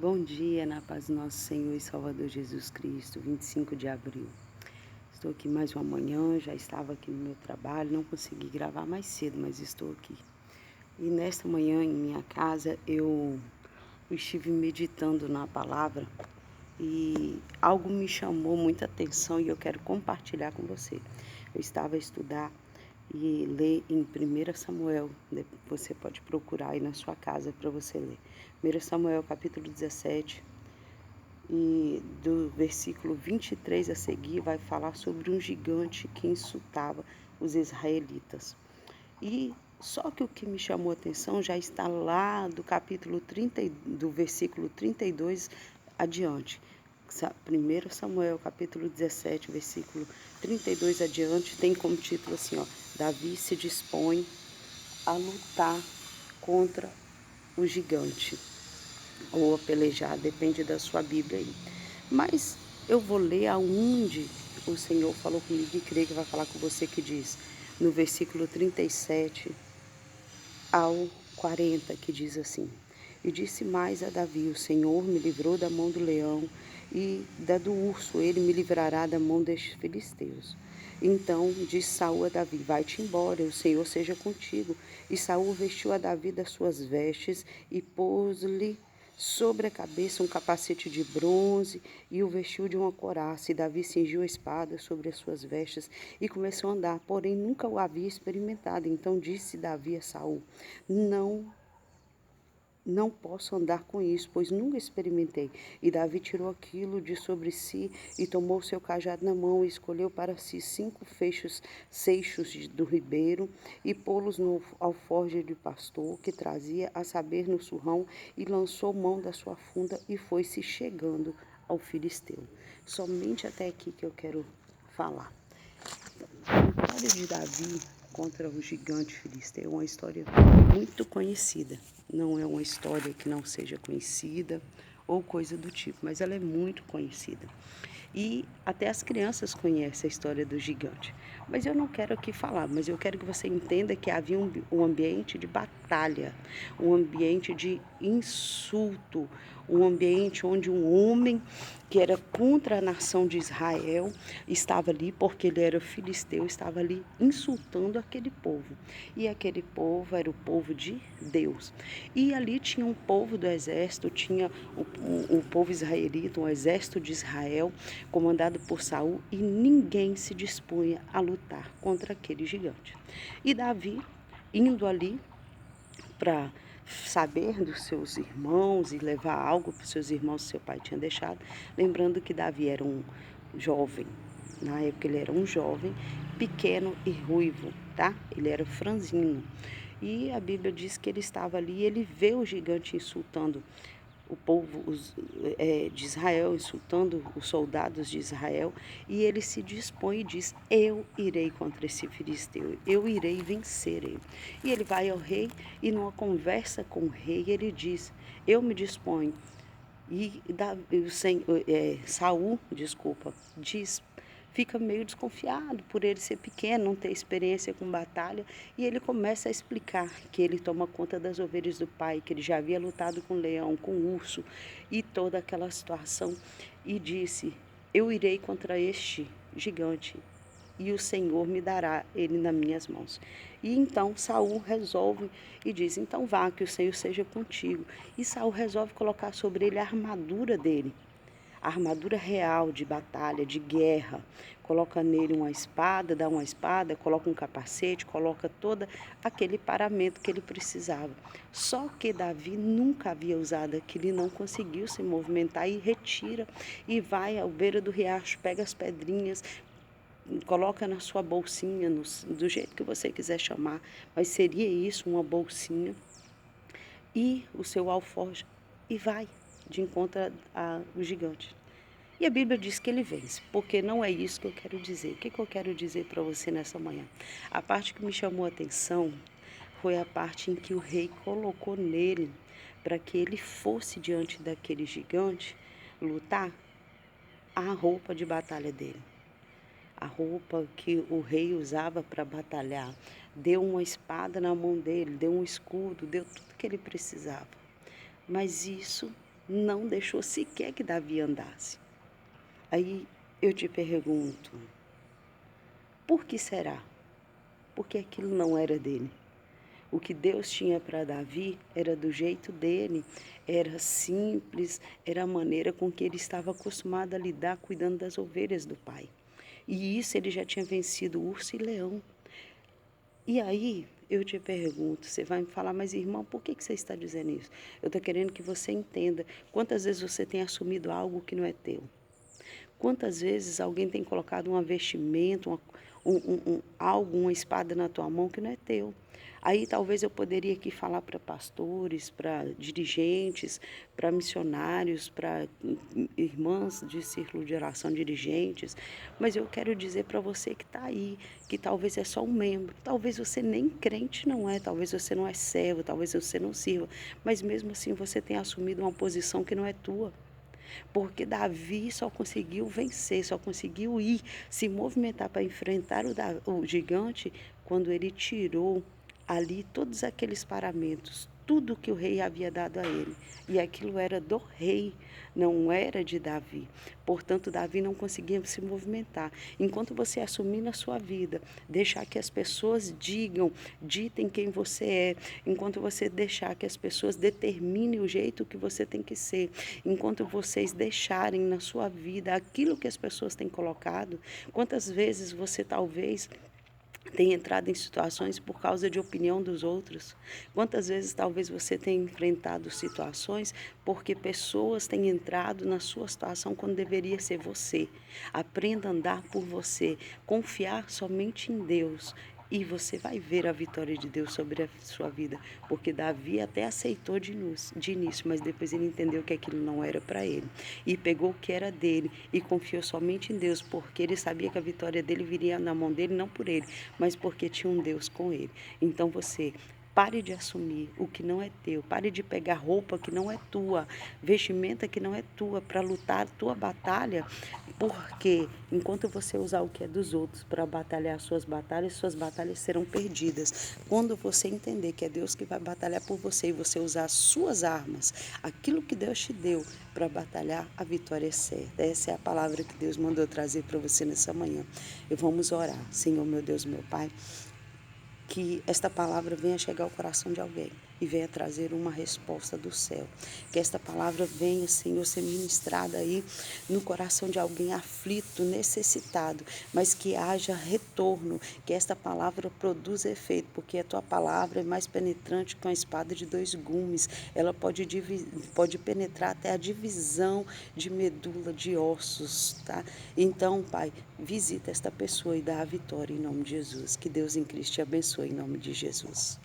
Bom dia, na paz do nosso Senhor e Salvador Jesus Cristo, 25 de abril. Estou aqui mais uma manhã, já estava aqui no meu trabalho, não consegui gravar mais cedo, mas estou aqui. E nesta manhã, em minha casa, eu estive meditando na palavra e algo me chamou muita atenção e eu quero compartilhar com você. Eu estava a estudar e ler em 1 Samuel, você pode procurar aí na sua casa para você ler. 1 Samuel capítulo 17, e do versículo 23 a seguir vai falar sobre um gigante que insultava os israelitas. E só que o que me chamou a atenção já está lá do capítulo 30, do versículo 32 adiante. 1 Samuel capítulo 17, versículo 32 adiante, tem como título assim, ó: Davi se dispõe a lutar contra o gigante, ou a pelejar, depende da sua Bíblia aí. Mas eu vou ler aonde o Senhor falou comigo e creio que vai falar com você, que diz, no versículo 37 ao 40, que diz assim: E disse mais a Davi: O Senhor me livrou da mão do leão e da do urso, ele me livrará da mão destes filisteus. Então disse Saul a Davi: Vai-te embora, o Senhor seja contigo. E Saul vestiu a Davi das suas vestes e pôs-lhe sobre a cabeça um capacete de bronze e o vestiu de uma couraça. E Davi cingiu a espada sobre as suas vestes e começou a andar, porém nunca o havia experimentado. Então disse Davi a Saul: Não posso andar com isso, pois nunca experimentei. E Davi tirou aquilo de sobre si e tomou seu cajado na mão e escolheu para si 5 seixos do ribeiro e pô-los no alforje de pastor que trazia, a saber, no surrão, e lançou mão da sua funda e foi-se chegando ao filisteu. Somente até aqui que eu quero falar. A história de Davi contra o gigante filisteu é uma história muito conhecida. Não é uma história que não seja conhecida ou coisa do tipo, mas ela é muito conhecida. E até as crianças conhecem a história do gigante. Mas eu não quero aqui falar, mas eu quero que você entenda que havia um ambiente de batalha, um ambiente de insulto, um ambiente onde um homem que era contra a nação de Israel estava ali, porque ele era filisteu, estava ali insultando aquele povo. E aquele povo era o povo de Deus. E ali tinha um povo do exército, tinha o povo israelita, um exército de Israel, comandado por Saul, e ninguém se dispunha a lutar contra aquele gigante. E Davi, indo ali para saber dos seus irmãos e levar algo para os seus irmãos que seu pai tinha deixado, lembrando que Davi era um jovem, na época ele era um jovem, pequeno e ruivo, tá? Ele era franzino. E a Bíblia diz que ele estava ali e ele vê o gigante insultando o povo de Israel, insultando os soldados de Israel, e ele se dispõe e diz: Eu irei contra esse filisteu, eu irei vencer ele. E ele vai ao rei e numa conversa com o rei ele diz: Eu me disponho. E Saul, fica meio desconfiado por ele ser pequeno, não ter experiência com batalha, e ele começa a explicar que ele toma conta das ovelhas do pai, que ele já havia lutado com o leão, com o urso e toda aquela situação, e disse: Eu irei contra este gigante e o Senhor me dará ele nas minhas mãos. E então Saul resolve e diz: Então vá, que o Senhor seja contigo. E Saul resolve colocar sobre ele a armadura dele, a armadura real de batalha, de guerra. Coloca nele uma espada, dá uma espada, coloca um capacete, coloca todo aquele paramento que ele precisava. Só que Davi nunca havia usado aquilo e não conseguiu se movimentar, e retira e vai à beira do riacho, pega as pedrinhas, coloca na sua bolsinha, do jeito que você quiser chamar, mas seria isso, uma bolsinha, e o seu alforje, e vai de encontro ao gigante. E a Bíblia diz que ele vence, porque não é isso que eu quero dizer. O que eu quero dizer para você nessa manhã? A parte que me chamou a atenção foi a parte em que o rei colocou nele, para que ele fosse diante daquele gigante lutar, a roupa de batalha dele. A roupa que o rei usava para batalhar. Deu uma espada na mão dele, deu um escudo, deu tudo que ele precisava. Mas isso não deixou sequer que Davi andasse. Aí eu te pergunto, por que será? Porque aquilo não era dele. O que Deus tinha para Davi era do jeito dele, era simples, era a maneira com que ele estava acostumado a lidar cuidando das ovelhas do pai. E isso ele já tinha vencido urso e leão. E aí eu te pergunto, você vai me falar, mas irmão, por que você está dizendo isso? Eu estou querendo que você entenda quantas vezes você tem assumido algo que não é teu. Quantas vezes alguém tem colocado uma vestimenta, algo, uma espada na tua mão que não é teu? Aí talvez eu poderia aqui falar para pastores, para dirigentes, para missionários, para irmãs de círculo de oração, dirigentes, mas eu quero dizer para você que está aí, que talvez é só um membro, talvez você nem crente não é, talvez você não é servo, talvez você não sirva, mas mesmo assim você tem assumido uma posição que não é tua. Porque Davi só conseguiu vencer, só conseguiu ir, se movimentar para enfrentar o gigante quando ele tirou ali todos aqueles paramentos, tudo que o rei havia dado a ele. E aquilo era do rei, não era de Davi. Portanto, Davi não conseguia se movimentar. Enquanto você assumir na sua vida, deixar que as pessoas ditem quem você é, enquanto você deixar que as pessoas determinem o jeito que você tem que ser, enquanto vocês deixarem na sua vida aquilo que as pessoas têm colocado, quantas vezes você talvez tem entrado em situações por causa de opinião dos outros? Quantas vezes talvez você tenha enfrentado situações porque pessoas têm entrado na sua situação quando deveria ser você? Aprenda a andar por você, confiar somente em Deus. E você vai ver a vitória de Deus sobre a sua vida. Porque Davi até aceitou de início, mas depois ele entendeu que aquilo não era para ele. E pegou o que era dele e confiou somente em Deus, porque ele sabia que a vitória dele viria na mão dele, não por ele, mas porque tinha um Deus com ele. Então você pare de assumir o que não é teu, pare de pegar roupa que não é tua, vestimenta que não é tua, para lutar a tua batalha, porque enquanto você usar o que é dos outros para batalhar suas batalhas serão perdidas. Quando você entender que é Deus que vai batalhar por você e você usar as suas armas, aquilo que Deus te deu para batalhar, a vitória é certa. Essa é a palavra que Deus mandou trazer para você nessa manhã. E vamos orar. Senhor, meu Deus, meu Pai, que esta palavra venha chegar ao coração de alguém e venha trazer uma resposta do céu. Que esta palavra venha, Senhor, ser ministrada aí no coração de alguém aflito, necessitado, mas que haja retorno, que esta palavra produza efeito, porque a tua palavra é mais penetrante que uma espada de dois gumes. Ela pode penetrar até a divisão de medula, de ossos, tá? Então, Pai, visita esta pessoa e dá a vitória em nome de Jesus. Que Deus em Cristo te abençoe em nome de Jesus.